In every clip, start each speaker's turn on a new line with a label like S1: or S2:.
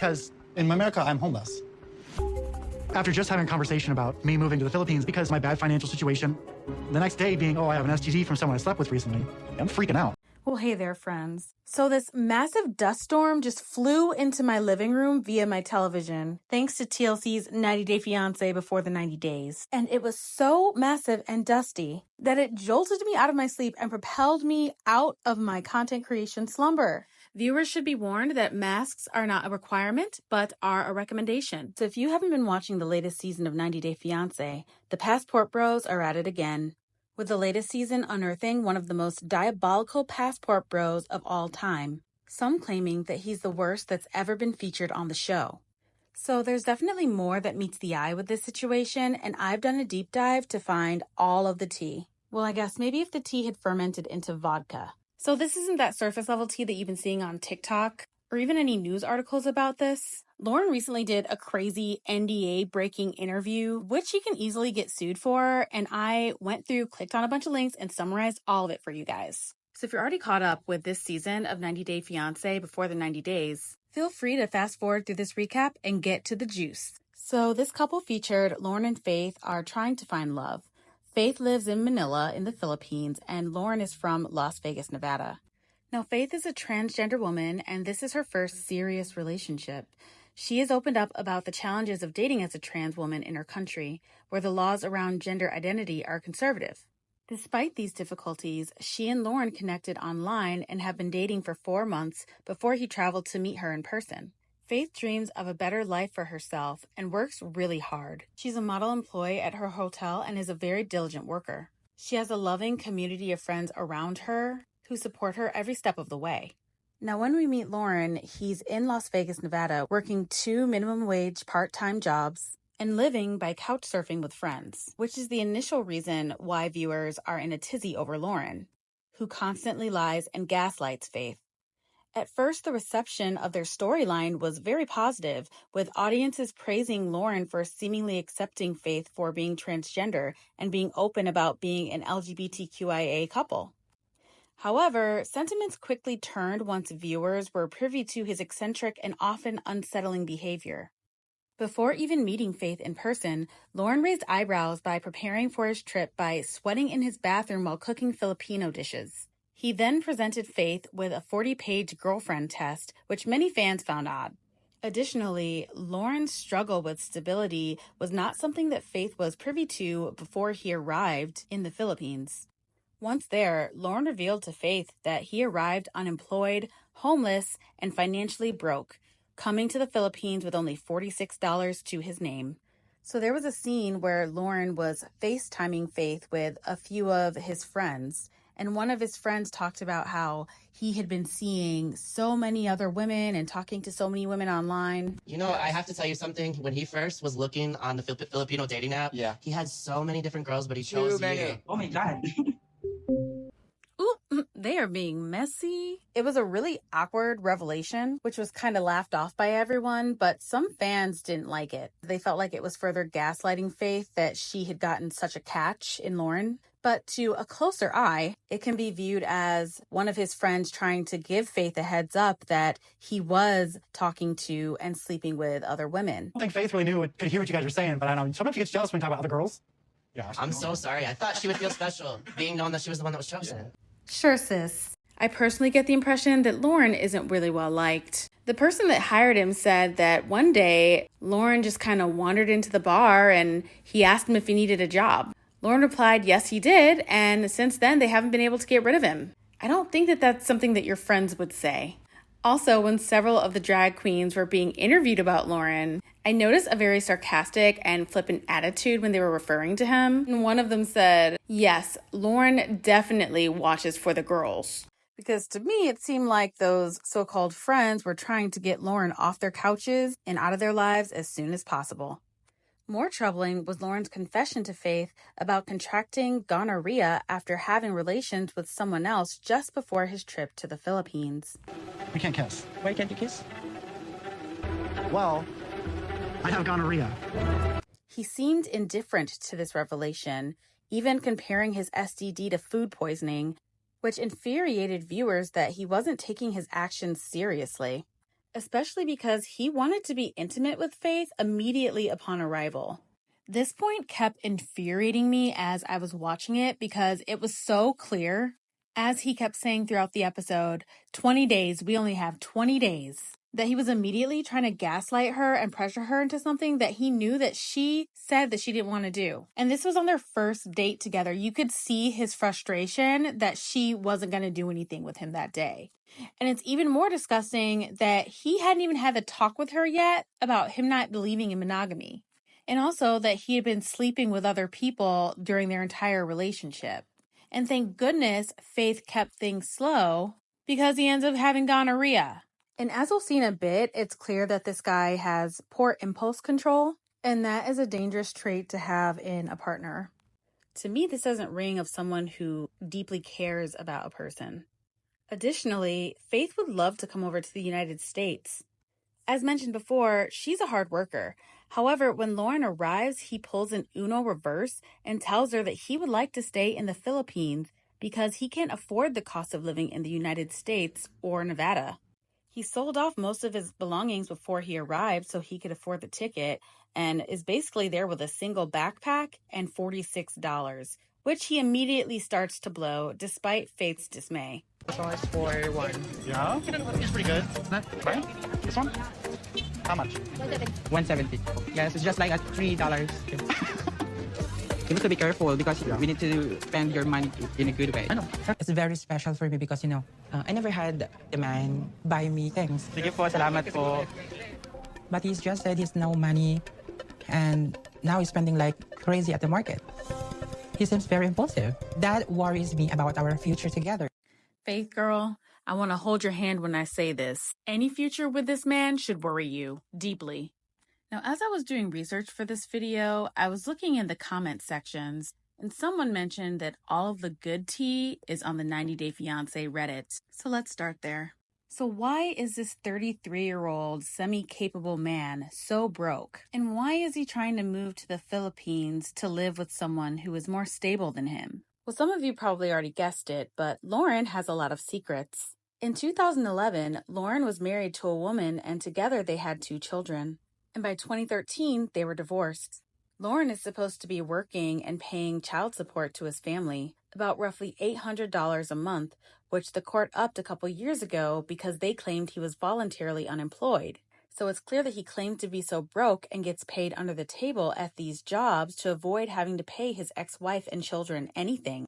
S1: Because in America, I'm homeless. After just having a conversation about me moving to the Philippines because of my bad financial situation, the next day being, oh, I have an STD from someone I slept with recently, I'm freaking out.
S2: Well, hey there, friends. So this massive dust storm just flew into my living room via my television, thanks to TLC's 90 Day Fiancé before the 90 days. And it was so massive and dusty that it jolted me out of my sleep and propelled me out of my content creation slumber. Viewers should be warned that masks are not a requirement, but are a recommendation. So if you haven't been watching the latest season of 90 Day Fiancé, the Passportbros are at it again, with the latest season unearthing one of the most diabolical passport bros of all time, some claiming that he's the worst that's ever been featured on the show. So there's definitely more that meets the eye with this situation, and I've done a deep dive to find all of the tea. Well, I guess maybe if the tea had fermented into vodka. So this isn't that surface level tea that you've been seeing on TikTok or even any news articles about this. Lauren recently did a crazy NDA breaking interview, which you can easily get sued for, and I went through, clicked on a bunch of links, and summarized all of it for you guys. So if you're already caught up with this season of 90 Day Fiancé before the 90 days, feel free to fast forward through this recap and get to the juice. So this couple featured Lauren and Faith are trying to find love. Faith lives in Manila in the Philippines, and Lauren is from Las Vegas, Nevada. Now, Faith is a transgender woman, and this is her first serious relationship. She has opened up about the challenges of dating as a trans woman in her country, where the laws around gender identity are conservative. Despite these difficulties, she and Lauren connected online and have been dating for 4 months before he traveled to meet her in person. Faith dreams of a better life for herself and works really hard. She's a model employee at her hotel and is a very diligent worker. She has a loving community of friends around her who support her every step of the way. Now, when we meet Lauren, he's in Las Vegas, Nevada, working 2 minimum wage part-time jobs and living by couch surfing with friends, which is the initial reason why viewers are in a tizzy over Lauren, who constantly lies and gaslights Faith. At first, the reception of their storyline was very positive, with audiences praising Lauren for seemingly accepting Faith for being transgender and being open about being an LGBTQIA couple. However, sentiments quickly turned once viewers were privy to his eccentric and often unsettling behavior. Before even meeting Faith in person, Lauren raised eyebrows by preparing for his trip by sweating in his bathroom while cooking Filipino dishes. He then presented Faith with a 40-page girlfriend test, which many fans found odd. Additionally, Lauren's struggle with stability was not something that Faith was privy to before he arrived in the Philippines. Once there, Lauren revealed to Faith that he arrived unemployed, homeless, and financially broke, coming to the Philippines with only $46 to his name. So there was a scene where Lauren was FaceTiming Faith with a few of his friends, and one of his friends talked about how he had been seeing so many other women and talking to so many women online.
S3: You know, I have to tell you something. When he first was looking on the Filipino dating app, he had so many different girls, but he chose you.
S4: Oh my God.
S2: Ooh, they are being messy. It was a really awkward revelation, which was kind of laughed off by everyone, but some fans didn't like it. They felt like it was further gaslighting Faith that she had gotten such a catch in Lauren. But to a closer eye, it can be viewed as one of his friends trying to give Faith a heads up that he was talking to and sleeping with other women.
S1: I don't think Faith really could hear what you guys were saying, but I know sometimes she gets jealous when you talk about other girls.
S3: Yeah, I'm so sorry. I thought she would feel special, being known that she was the one that was chosen.
S2: Sure, sis. I personally get the impression that Lauren isn't really well liked. The person that hired him said that one day, Lauren just kind of wandered into the bar and he asked him if he needed a job. Lauren replied, yes, he did, and since then, they haven't been able to get rid of him. I don't think that that's something that your friends would say. Also, when several of the drag queens were being interviewed about Lauren, I noticed a very sarcastic and flippant attitude when they were referring to him. And one of them said, yes, Lauren definitely watches for the girls. Because to me, it seemed like those so-called friends were trying to get Lauren off their couches and out of their lives as soon as possible. More troubling was Lauren's confession to Faith about contracting gonorrhea after having relations with someone else just before his trip to the Philippines.
S1: We can't kiss.
S4: Why can't you kiss?
S1: Well, I have gonorrhea.
S2: He seemed indifferent to this revelation, even comparing his STD to food poisoning, which infuriated viewers that he wasn't taking his actions seriously. especially because he wanted to be intimate with Faith immediately upon arrival. This point kept infuriating me as I was watching it because it was so clear, as he kept saying throughout the episode, 20 days, we only have 20 days, that he was immediately trying to gaslight her and pressure her into something that he knew that she said that she didn't want to do. And this was on their first date together. You could see his frustration that she wasn't going to do anything with him that day. And it's even more disgusting that he hadn't even had the talk with her yet about him not believing in monogamy. And also that he had been sleeping with other people during their entire relationship. And thank goodness Faith kept things slow because he ends up having gonorrhea. And as we'll see in a bit, it's clear that this guy has poor impulse control, and that is a dangerous trait to have in a partner. To me, this doesn't ring of someone who deeply cares about a person. Additionally, Faith would love to come over to the United States. As mentioned before, she's a hard worker. However, when Lauren arrives, he pulls an Uno reverse and tells her that he would like to stay in the Philippines because he can't afford the cost of living in the United States or Nevada. He sold off most of his belongings before he arrived so he could afford the ticket and is basically there with a single backpack and $46, which he immediately starts to blow despite Faith's dismay.
S4: Sauce for one.
S1: Yeah? It's pretty good. Right? This one? How much?
S4: 170. Yes, it's just like at $3. You need to be careful because we need to spend your money in a good way.
S1: I know.
S4: It's very special for me because, I never had a man buy me things. Sige po, salamat po. But he's just said he's no money and now he's spending like crazy at the market. He seems very impulsive. That worries me about our future together.
S2: Faith girl, I want to hold your hand when I say this. Any future with this man should worry you deeply. Now, as I was doing research for this video, I was looking in the comment sections, and someone mentioned that all of the good tea is on the 90 Day Fiancé Reddit. So let's start there. So why is this 33-year-old semi-capable man so broke? And why is he trying to move to the Philippines to live with someone who is more stable than him? Well, some of you probably already guessed it, but Lauren has a lot of secrets. In 2011, Lauren was married to a woman and together they had 2 children. And by 2013, they were divorced. Lauren is supposed to be working and paying child support to his family, about roughly $800 a month, which the court upped a couple years ago because they claimed he was voluntarily unemployed. So it's clear that he claimed to be so broke and gets paid under the table at these jobs to avoid having to pay his ex-wife and children anything.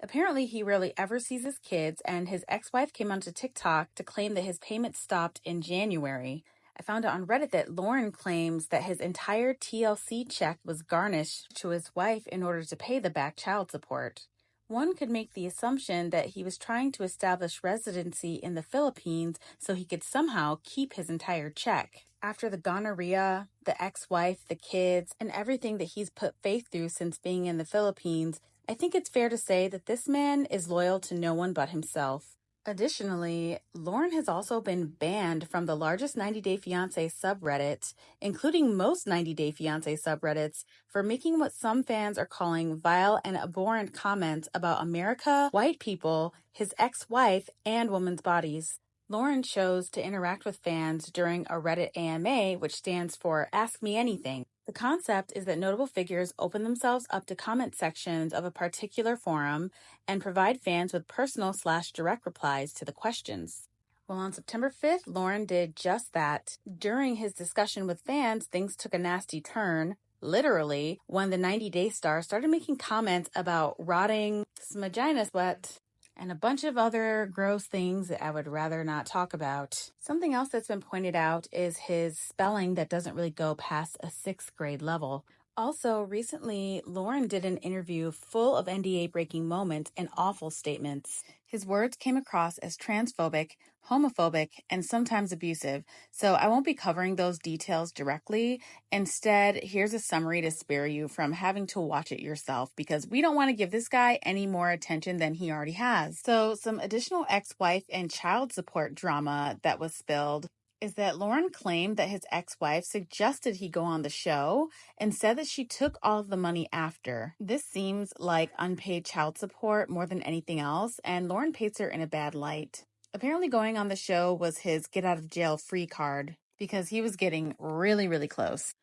S2: Apparently, he rarely ever sees his kids, and his ex-wife came onto TikTok to claim that his payment stopped in January. I found out on Reddit that Lauren claims that his entire TLC check was garnished to his wife in order to pay the back child support. One could make the assumption that he was trying to establish residency in the Philippines so he could somehow keep his entire check. After the gonorrhea, the ex-wife, the kids, and everything that he's put Faith through since being in the Philippines, I think it's fair to say that this man is loyal to no one but himself. Additionally, Lauren has also been banned from the largest 90 Day Fiancé subreddit, including most 90 Day Fiancé subreddits, for making what some fans are calling vile and abhorrent comments about America, white people, his ex-wife, and women's bodies. Lauren chose to interact with fans during a Reddit AMA, which stands for Ask Me Anything. The concept is that notable figures open themselves up to comment sections of a particular forum and provide fans with personal/direct replies to the questions. Well, on September 5th, Lauren did just that. During his discussion with fans, things took a nasty turn, literally, when the 90 Day star started making comments about rotting, smagina sweat, and a bunch of other gross things that I would rather not talk about. Something else that's been pointed out is his spelling that doesn't really go past a 6th grade level. Also, recently, Lauren did an interview full of NDA-breaking moments and awful statements. His words came across as transphobic, homophobic, and sometimes abusive, so I won't be covering those details directly. Instead, here's a summary to spare you from having to watch it yourself, because we don't want to give this guy any more attention than he already has. So, some additional ex-wife and child support drama that was spilled is that Lauren claimed that his ex-wife suggested he go on the show and said that she took all of the money after. This seems like unpaid child support more than anything else, and Lauren paints her in a bad light. Apparently going on the show was his get out of jail free card because he was getting really, really close.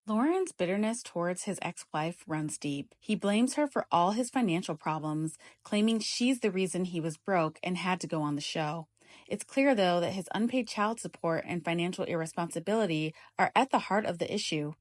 S2: Lauren's bitterness towards his ex-wife runs deep. He blames her for all his financial problems, claiming she's the reason he was broke and had to go on the show. It's clear, though, that his unpaid child support and financial irresponsibility are at the heart of the issue.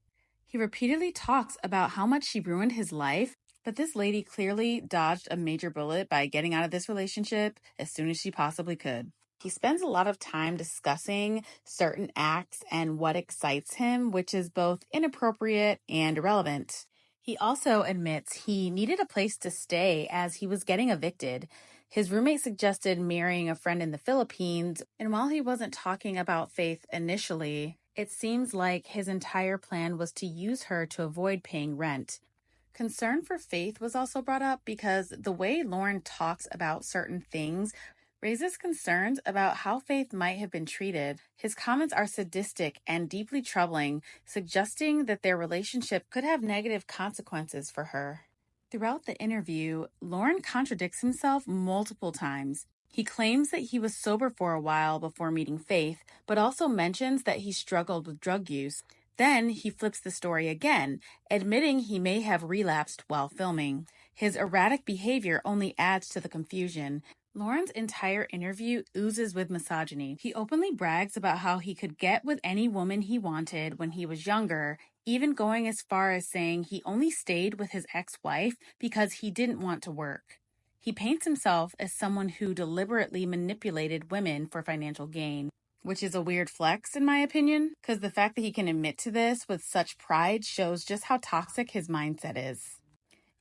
S2: He repeatedly talks about how much she ruined his life, but this lady clearly dodged a major bullet by getting out of this relationship as soon as she possibly could. He spends a lot of time discussing certain acts and what excites him, which is both inappropriate and irrelevant. He also admits he needed a place to stay as he was getting evicted. His roommate suggested marrying a friend in the Philippines, and while he wasn't talking about Faith initially, it seems like his entire plan was to use her to avoid paying rent. Concern for Faith was also brought up because the way Lauren talks about certain things raises concerns about how Faith might have been treated. His comments are sadistic and deeply troubling, suggesting that their relationship could have negative consequences for her. Throughout the interview, Lauren contradicts himself multiple times. He claims that he was sober for a while before meeting Faith, but also mentions that he struggled with drug use. Then he flips the story again, admitting he may have relapsed while filming. His erratic behavior only adds to the confusion. Lauren's entire interview oozes with misogyny. He openly brags about how he could get with any woman he wanted when he was younger, even going as far as saying he only stayed with his ex-wife because he didn't want to work. He paints himself as someone who deliberately manipulated women for financial gain, which is a weird flex in my opinion, because the fact that he can admit to this with such pride shows just how toxic his mindset is.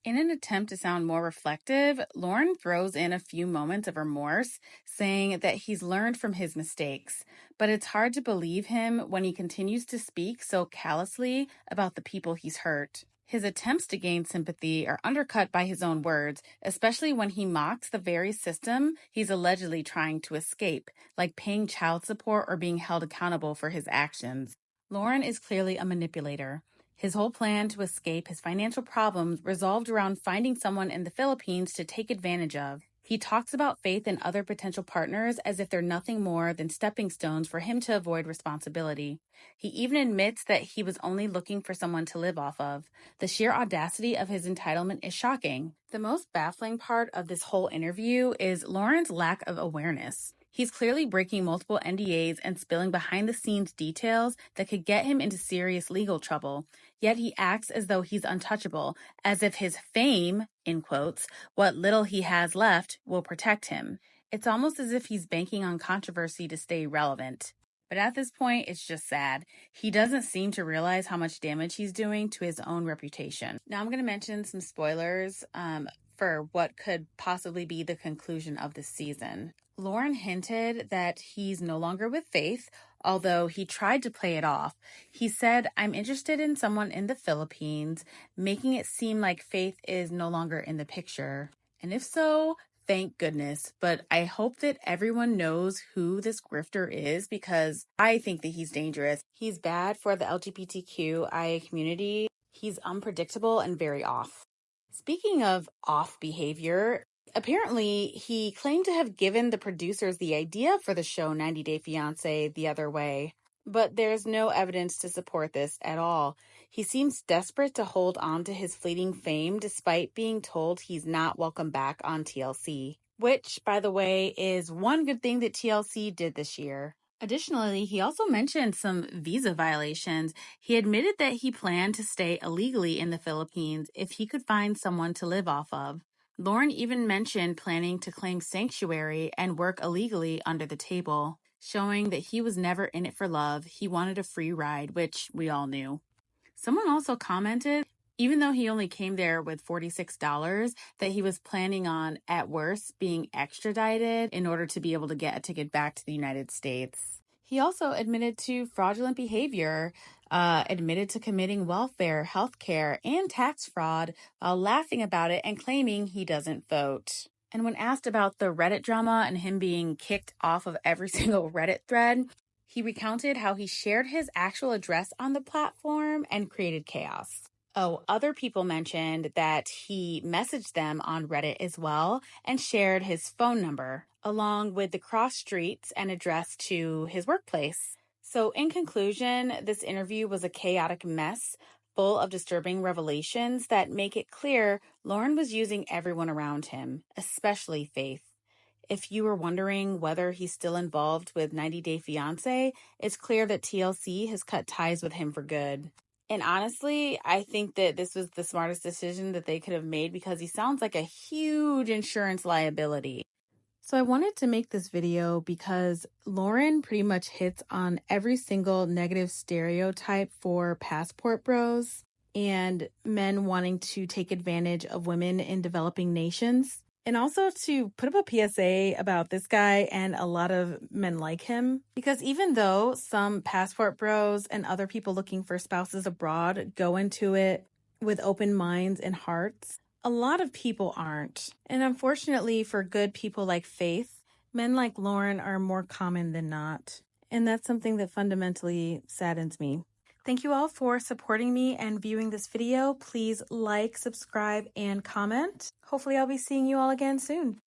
S2: In an attempt to sound more reflective, Lauren throws in a few moments of remorse, saying that he's learned from his mistakes. But it's hard to believe him when he continues to speak so callously about the people he's hurt. His attempts to gain sympathy are undercut by his own words, especially when he mocks the very system he's allegedly trying to escape, like paying child support or being held accountable for his actions. Lauren is clearly a manipulator. His whole plan to escape his financial problems revolved around finding someone in the Philippines to take advantage of. He talks about Faith and other potential partners as if they're nothing more than stepping stones for him to avoid responsibility. He even admits that he was only looking for someone to live off of. The sheer audacity of his entitlement is shocking. The most baffling part of this whole interview is Lauren's lack of awareness. He's clearly breaking multiple NDAs and spilling behind-the-scenes details that could get him into serious legal trouble. Yet he acts as though he's untouchable, as if his fame, in quotes, what little he has left, will protect him. It's almost as if he's banking on controversy to stay relevant. But at this point, it's just sad. He doesn't seem to realize how much damage he's doing to his own reputation. Now I'm going to mention some spoilers for what could possibly be the conclusion of the season. Lauren hinted that he's no longer with Faith, although he tried to play it off. He said, "I'm interested in someone in the Philippines," making it seem like Faith is no longer in the picture. And if so, thank goodness. But I hope that everyone knows who this grifter is because I think that he's dangerous. He's bad for the LGBTQIA community. He's unpredictable and very off. Speaking of off behavior, apparently he claimed to have given the producers the idea for the show 90 Day Fiancé the other way, but there's no evidence to support this at all. He seems desperate to hold on to his fleeting fame despite being told he's not welcome back on TLC, which, by the way, is one good thing that TLC did this year. Additionally, he also mentioned some visa violations. He admitted that he planned to stay illegally in the Philippines if he could find someone to live off of. Lauren even mentioned planning to claim sanctuary and work illegally under the table, showing that he was never in it for love. He wanted a free ride, which we all knew. Someone also commented, even though he only came there with $46, that he was planning on, at worst, being extradited in order to be able to get a ticket back to the United States. He also admitted to fraudulent behavior, admitted to committing welfare, healthcare, and tax fraud while laughing about it and claiming he doesn't vote. And when asked about the Reddit drama and him being kicked off of every single Reddit thread, he recounted how he shared his actual address on the platform and created chaos. Oh, other people mentioned that he messaged them on Reddit as well and shared his phone number, along with the cross streets and address to his workplace. So, in conclusion, this interview was a chaotic mess full of disturbing revelations that make it clear Lauren was using everyone around him, especially Faith. If you were wondering whether he's still involved with 90 Day Fiancé, it's clear that TLC has cut ties with him for good. And honestly, I think that this was the smartest decision that they could have made because he sounds like a huge insurance liability. So I wanted to make this video because Lauren pretty much hits on every single negative stereotype for passport bros and men wanting to take advantage of women in developing nations. And also to put up a PSA about this guy and a lot of men like him. Because even though some passport bros and other people looking for spouses abroad go into it with open minds and hearts, a lot of people aren't. And unfortunately for good people like Faith, men like Lauren are more common than not. And that's something that fundamentally saddens me. Thank you all for supporting me and viewing this video. Please like, subscribe, and comment. Hopefully I'll be seeing you all again soon.